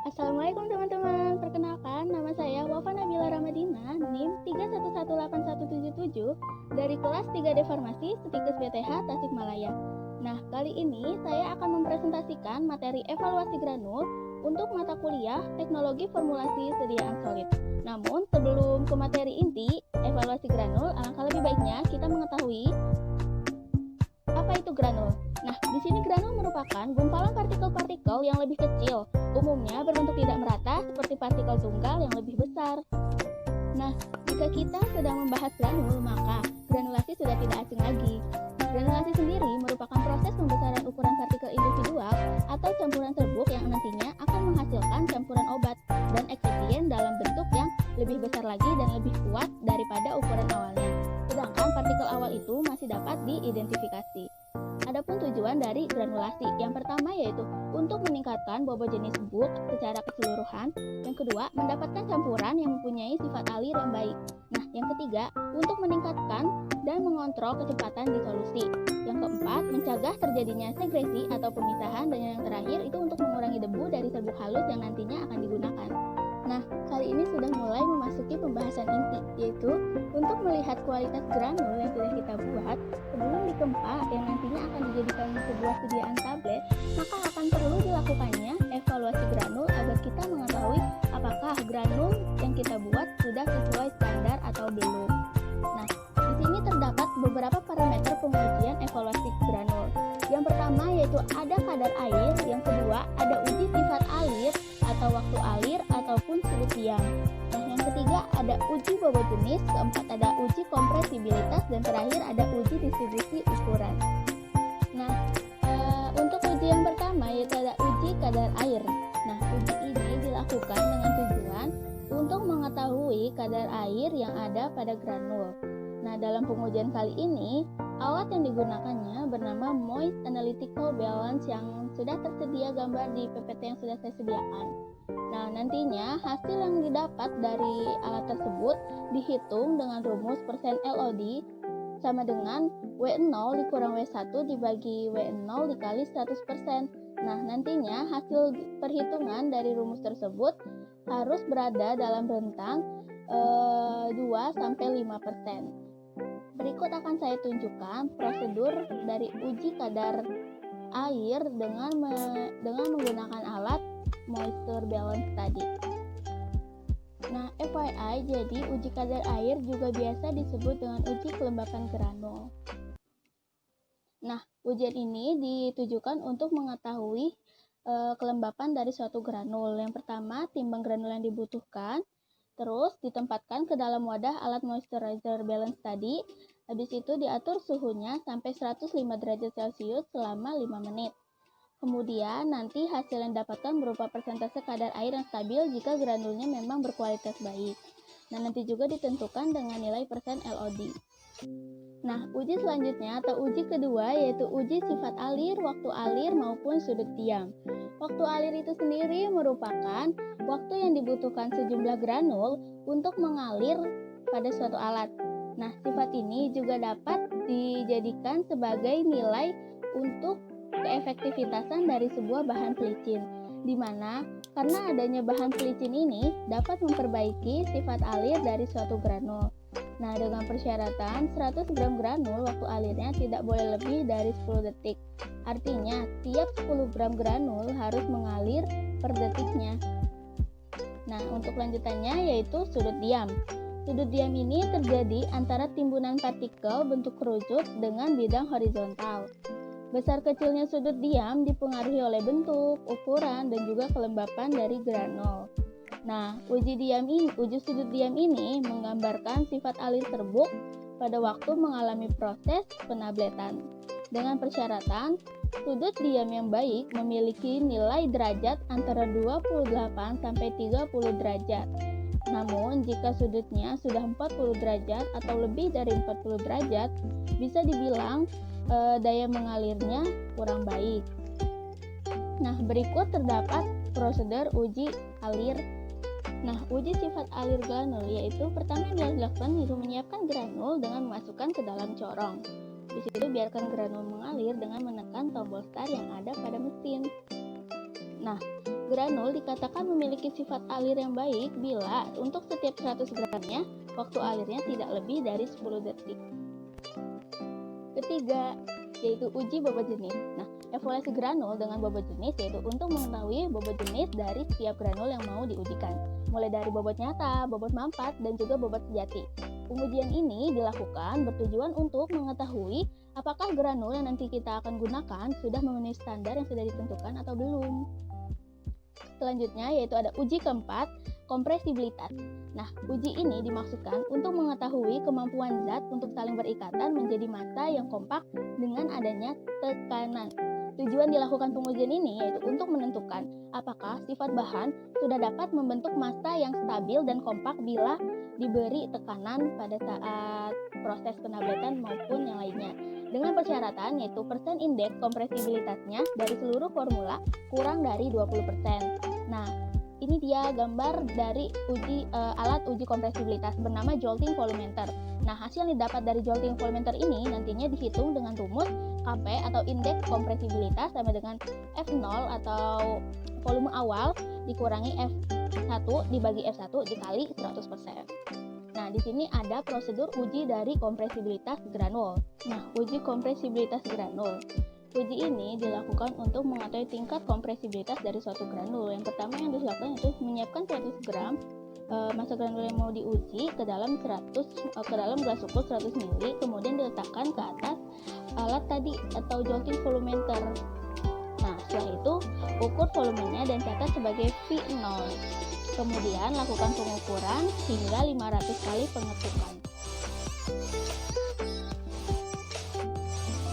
Assalamualaikum teman-teman, perkenalkan nama saya Wafa Nabila Ramadina, NIM 3118177 dari kelas 3D Farmasi Setikes BTH Tasikmalaya. Nah, kali ini saya akan mempresentasikan materi evaluasi granul untuk mata kuliah Teknologi Formulasi Sediaan Solid. Namun, sebelum ke materi inti evaluasi granul, alangkah lebih baiknya kita mengetahui apa itu granul. Nah, di sini granul merupakan gumpalan partikel-partikel yang lebih kecil, umumnya berbentuk tidak merata seperti partikel tunggal yang lebih besar. Nah, jika kita sedang membahas granul, maka granulasi sudah tidak asing lagi. Granulasi sendiri merupakan proses pembesaran ukuran partikel individual atau campuran serbuk yang nantinya akan menghasilkan campuran obat dan eksipien dalam bentuk yang lebih besar lagi dan lebih kuat daripada ukuran awalnya. Sedangkan partikel awal itu masih dapat diidentifikasi. Adapun tujuan dari granulasi, yang pertama yaitu untuk meningkatkan bobot jenis serbuk secara keseluruhan. Yang kedua, mendapatkan campuran yang mempunyai sifat alir yang baik. Nah, yang ketiga, untuk meningkatkan dan mengontrol kecepatan disolusi. Yang keempat, mencegah terjadinya segresi atau pemisahan. Dan yang terakhir itu untuk mengurangi debu dari serbuk halus yang nantinya akan digunakan. Nah, kali ini sudah mulai memasuki pembahasan inti, yaitu untuk melihat kualitas granul yang sudah kita buat sebelum dikempa yang nantinya akan dijadikan sebuah sediaan tablet, maka akan perlu dilakukannya evaluasi granul agar kita mengetahui apakah granul yang kita buat sudah sesuai standar atau belum. Nah, di sini terdapat beberapa parameter pengujian evaluasi granul. Yang pertama yaitu ada kadar air, yang kedua ada uji sifat alir atau waktu alir ataupun sudut diam. Nah, yang ketiga ada uji bobot jenis, keempat ada uji kompresibilitas, dan terakhir ada uji distribusi ukuran. Nah, untuk uji yang pertama yaitu ada uji kadar air. Nah, uji ini dilakukan dengan tujuan untuk mengetahui kadar air yang ada pada granul. Nah, dalam pengujian kali ini, alat yang digunakannya bernama Moist Analytical Balance yang sudah tersedia gambar di PPT yang sudah saya sediakan. Nah, nantinya hasil yang didapat dari alat tersebut dihitung dengan rumus persen LOD sama dengan W0 dikurang W1 dibagi W0 dikali 100%. Nah, nantinya hasil perhitungan dari rumus tersebut harus berada dalam rentang 2-5%. Berikut akan saya tunjukkan prosedur dari uji kadar air dengan menggunakan alat moisture balance tadi. Nah, FYI, jadi uji kadar air juga biasa disebut dengan uji kelembapan granul. Nah, ujian ini ditujukan untuk mengetahui kelembapan dari suatu granul. Yang pertama, timbang granul yang dibutuhkan, terus ditempatkan ke dalam wadah alat moisturizer balance tadi. Habis itu diatur suhunya sampai 105 derajat Celcius selama 5 menit. Kemudian nanti hasil yang didapatkan berupa persentase kadar air yang stabil jika granulnya memang berkualitas baik. Nah, nanti juga ditentukan dengan nilai persen LOD. Nah, uji selanjutnya atau uji kedua yaitu uji sifat alir, waktu alir maupun sudut diam. Waktu alir itu sendiri merupakan waktu yang dibutuhkan sejumlah granul untuk mengalir pada suatu alat. Nah, sifat ini juga dapat dijadikan sebagai nilai untuk keefektivitasan dari sebuah bahan pelicin, di mana karena adanya bahan pelicin ini dapat memperbaiki sifat alir dari suatu granul. Nah, dengan persyaratan 100 gram granul waktu alirnya tidak boleh lebih dari 10 detik. Artinya, tiap 10 gram granul harus mengalir per detiknya. Nah, untuk lanjutannya yaitu sudut diam. Sudut diam ini terjadi antara timbunan partikel bentuk kerucut dengan bidang horizontal. Besar kecilnya sudut diam dipengaruhi oleh bentuk, ukuran, dan juga kelembapan dari granul. Nah, uji sudut diam ini menggambarkan sifat alir serbuk pada waktu mengalami proses penabletan. Dengan persyaratan, sudut diam yang baik memiliki nilai derajat antara 28 sampai 30 derajat. Namun, jika sudutnya sudah 40 derajat atau lebih dari 40 derajat, bisa dibilang daya mengalirnya kurang baik. Nah, berikut terdapat prosedur uji alir. Nah, uji sifat alir granul yaitu pertama yang dilakukan yaitu menyiapkan granul dengan memasukkan ke dalam corong. Di situ biarkan granul mengalir dengan menekan tombol start yang ada pada mesin. Nah, Granul dikatakan memiliki sifat alir yang baik bila untuk setiap 100 gramnya, waktu alirnya tidak lebih dari 10 detik. Ketiga, yaitu uji bobot jenis. Nah, evaluasi granul dengan bobot jenis yaitu untuk mengetahui bobot jenis dari setiap granul yang mau diujikan, mulai dari bobot nyata, bobot manfaat, dan juga bobot sejati. Pengujian ini dilakukan bertujuan untuk mengetahui apakah granul yang nanti kita akan gunakan sudah memenuhi standar yang sudah ditentukan atau belum. Selanjutnya yaitu ada uji keempat, kompresibilitas. Nah, uji ini dimaksudkan untuk mengetahui kemampuan zat untuk saling berikatan menjadi massa yang kompak dengan adanya tekanan. Tujuan dilakukan pengujian ini yaitu untuk menentukan apakah sifat bahan sudah dapat membentuk massa yang stabil dan kompak bila diberi tekanan pada saat proses penabletan maupun yang lainnya. Dengan persyaratan yaitu persen indeks kompresibilitasnya dari seluruh formula kurang dari 20%. Nah, ini dia gambar dari alat uji kompresibilitas bernama Jolting Volumeter. Nah, hasil yang didapat dari Jolting Volumeter ini nantinya dihitung dengan rumus Kp atau indeks kompresibilitas sama dengan F0 atau volume awal dikurangi F1 dibagi F1 dikali 100%. Nah, di sini ada prosedur uji dari kompresibilitas granul. Nah, uji kompresibilitas granul. Uji ini dilakukan untuk mengetahui tingkat kompresibilitas dari suatu granul. Yang pertama yang dilakukan itu menyiapkan 100 gram massa granul yang mau diuji ke dalam gelas ukur 100 ml, kemudian diletakkan ke atas alat tadi atau jolting volumeter. Nah, setelah itu ukur volumenya dan catat sebagai V0. Kemudian lakukan pengukuran hingga 500 kali pengetukan.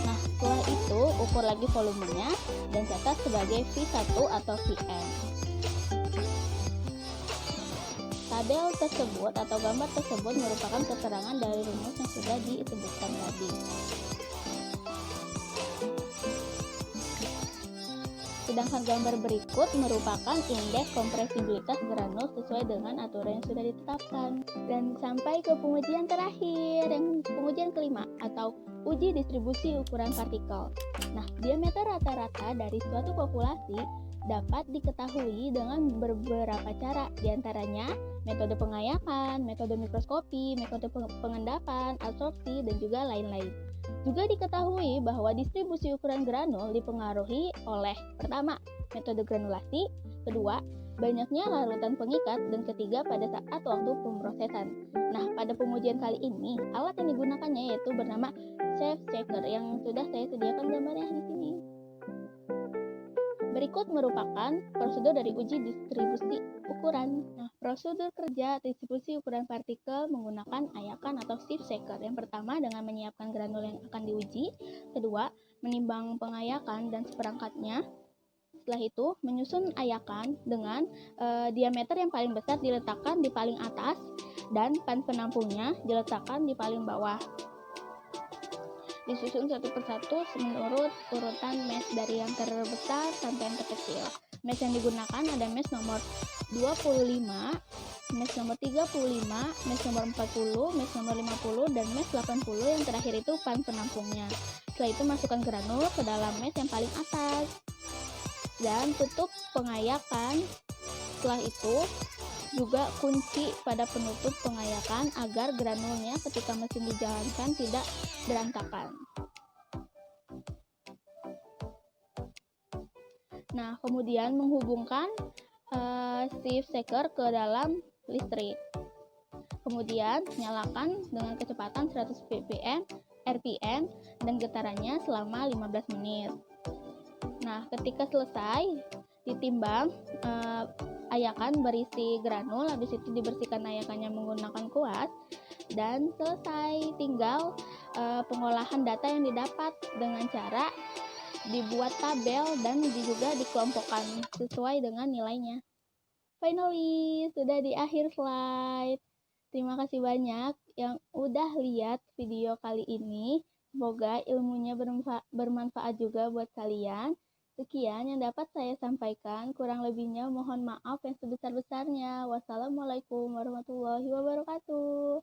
Nah, setelah itu ukur lagi volumenya dan catat sebagai V1 atau Vn. Tabel tersebut atau gambar tersebut merupakan keterangan dari rumus yang sudah disebutkan tadi. Sedangkan gambar berikut merupakan indeks kompresibilitas granul sesuai dengan aturan yang sudah ditetapkan. Dan sampai ke pengujian terakhir, yang pengujian kelima atau uji distribusi ukuran partikel. Nah, diameter rata-rata dari suatu populasi dapat diketahui dengan beberapa cara, diantaranya metode pengayakan, metode mikroskopi, metode pengendapan, absorpsi, dan juga lain-lain. Juga diketahui bahwa distribusi ukuran granul dipengaruhi oleh pertama, metode granulasi, kedua, banyaknya larutan pengikat, dan ketiga pada saat waktu pemrosesan. Nah, pada pengujian kali ini, alat yang digunakannya yaitu bernama Safe Shaker yang sudah saya sediakan gambarnya di sini. Berikut merupakan prosedur dari uji distribusi ukuran. Nah, prosedur kerja distribusi ukuran partikel menggunakan ayakan atau sieve shaker. Yang pertama dengan menyiapkan granul yang akan diuji. Kedua, menimbang pengayakan dan seperangkatnya. Setelah itu, menyusun ayakan dengan diameter yang paling besar diletakkan di paling atas dan pan penampungnya diletakkan di paling bawah. Disusun satu persatu menurut urutan mesh dari yang terbesar sampai yang terkecil. Mesh yang digunakan ada mesh nomor 25, mesh nomor 35, mesh nomor 40, mesh nomor 50, dan mesh 80 yang terakhir itu pan penampungnya. Setelah itu masukkan granul ke dalam mesh yang paling atas dan tutup pengayakan. Setelah itu juga kunci pada penutup pengayakan agar granulnya ketika mesin dijalankan tidak berantakan. Nah, kemudian menghubungkan sieve shaker ke dalam listrik. Kemudian nyalakan dengan kecepatan 100 rpm dan getarannya selama 15 menit. Nah, ketika selesai ditimbang ayakan berisi granul, habis itu dibersihkan ayakannya menggunakan kuas dan selesai. Tinggal pengolahan data yang didapat dengan cara dibuat tabel dan juga dikelompokkan sesuai dengan nilainya. Finally, sudah di akhir slide. Terima kasih banyak yang udah lihat video kali ini. Semoga ilmunya bermanfaat juga buat kalian. Sekian yang dapat saya sampaikan, kurang lebihnya mohon maaf yang sebesar-besarnya. Wassalamualaikum warahmatullahi wabarakatuh.